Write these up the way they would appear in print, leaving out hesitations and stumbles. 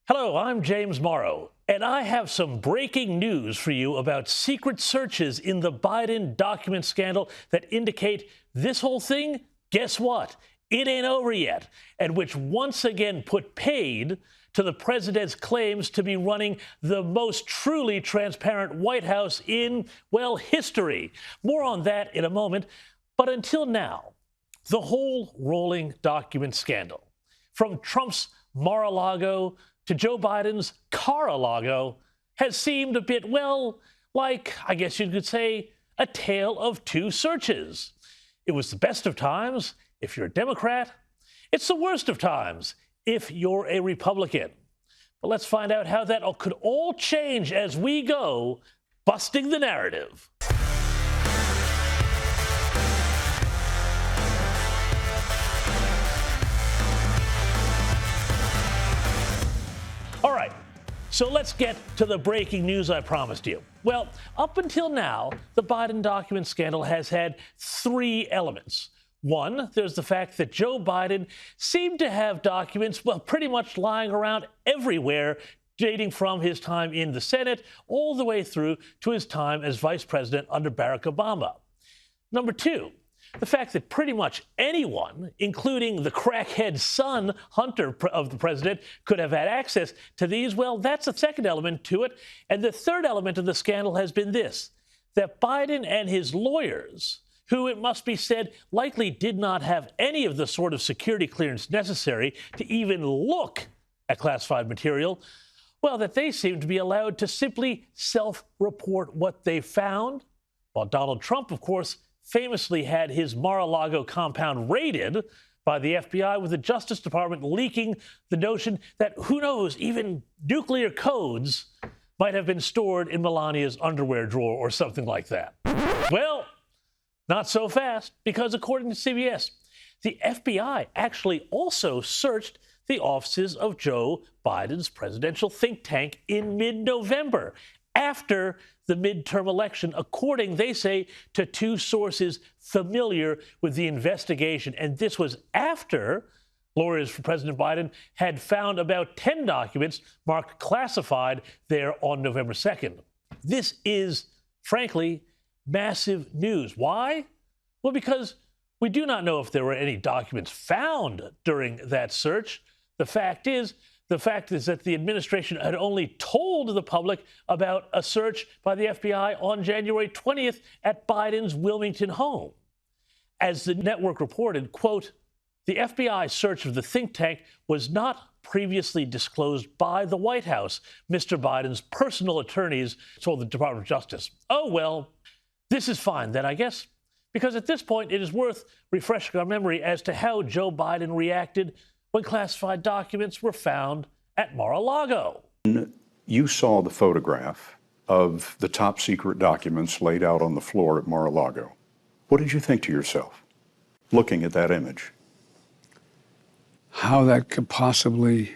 Hello, I'm James Morrow, and I have some breaking news for you about secret searches in the Biden document scandal that indicate this whole thing, guess what? It ain't over yet, and which once again put paid to the president's claims to be running the most truly transparent White House in, well, history. More on that in a moment. But until now, the whole rolling document scandal, from Trump's Mar-a-Lago to Joe Biden's Car-a-Lago, has seemed a bit, well, like, I guess you could say, a tale of two searches. It was the best of times if you're a Democrat. It's the worst of times if you're a Republican. But let's find out how that could all change as we go busting the narrative. All right, so let's get to the breaking news I promised you. Well, up until now, the Biden document scandal has had three elements. One, there's the fact that Joe Biden seemed to have documents, well, pretty much lying around everywhere, dating from his time in the Senate all the way through to his time as vice president under Barack Obama. Number two, the fact that pretty much anyone, including the crackhead son, Hunter, of the president, could have had access to these, well, that's a second element to it. And the third element of the scandal has been this, that Biden and his lawyers, who it must be said likely did not have any of the sort of security clearance necessary to even look at classified material, well, that they seem to be allowed to simply self-report what they found, while Donald Trump, of course, famously had his Mar-a-Lago compound raided by the FBI, with the Justice Department leaking the notion that, who knows, even nuclear codes might have been stored in Melania's underwear drawer or something like that. Well, not so fast, because according to CBS, the FBI actually also searched the offices of Joe Biden's presidential think tank in mid-November, after the midterm election, according, they say, to two sources familiar with the investigation. And this was after lawyers for President Biden had found about 10 documents marked classified there on November 2nd. This is, frankly, massive news. Why? Well, because we do not know if there were any documents found during that search. The fact is that the administration had only told the public about a search by the FBI on January 20th at Biden's Wilmington home. As the network reported, quote, the FBI search of the think tank was not previously disclosed by the White House, Mr. Biden's personal attorneys told the Department of Justice. Oh, well, this is fine then, I guess, because at this point it is worth refreshing our memory as to how Joe Biden reacted when classified documents were found at Mar-a-Lago. You saw the photograph of the top secret documents laid out on the floor at Mar-a-Lago. What did you think to yourself, looking at that image? How that could possibly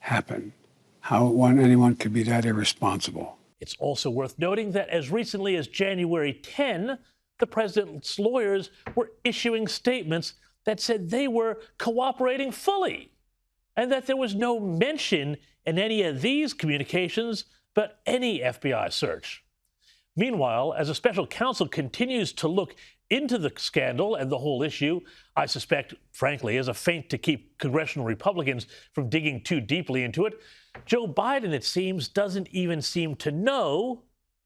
happen, how anyone could be that irresponsible. It's also worth noting that as recently as January 10, the president's lawyers were issuing statements that said they were cooperating fully, and that there was no mention in any of these communications about any FBI search. Meanwhile, as a special counsel continues to look into the scandal and the whole issue, I suspect, frankly, as a feint to keep congressional Republicans from digging too deeply into it, Joe Biden, it seems, doesn't even seem to know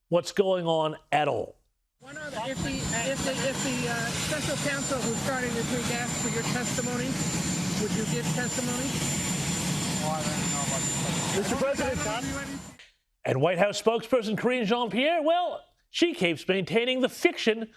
what's going on at all. If the special counsel who's starting this week asks for your testimony, would you give testimony? I don't know about Mr. President, And White House spokesperson Karine Jean-Pierre, well, she keeps maintaining the fiction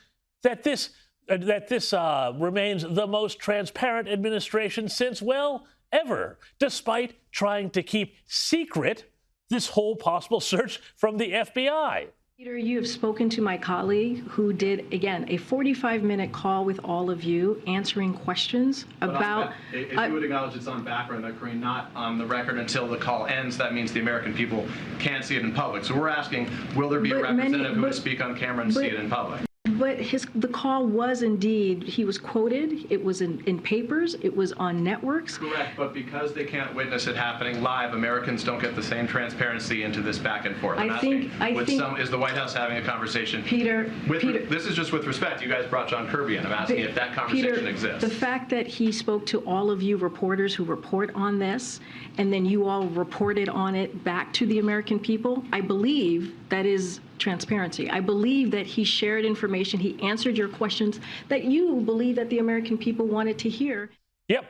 that this remains the most transparent administration since, well, ever, despite trying to keep secret this whole possible search from the FBI. Peter, you have spoken to my colleague who did, again, a 45-minute call with all of you answering questions about... If you would acknowledge it's on background, Karine, not on the record until the call ends, that means the American people can't see it in public. So we're asking, will there be a representative who would speak on camera and see it in public? But the call was indeed, he was quoted, it was in papers, it was on networks. Correct, but because they can't witness it happening live, Americans don't get the same transparency into this back and forth. Is the White House having a conversation? Peter, this is just with respect. You guys brought John Kirby in. I'm asking if that conversation exists. The fact that he spoke to all of you reporters who report on this, and then you all reported on it back to the American people, I believe that is transparency. I believe that he shared information, he answered your questions that you believe that the American people wanted to hear. Yep,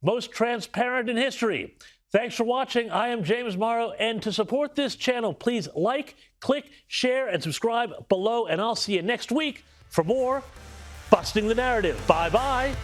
most transparent in history. Thanks for watching. I am James Morrow, and to support this channel, please like, click, share, and subscribe below, and I'll see you next week for more Busting the Narrative. Bye-bye.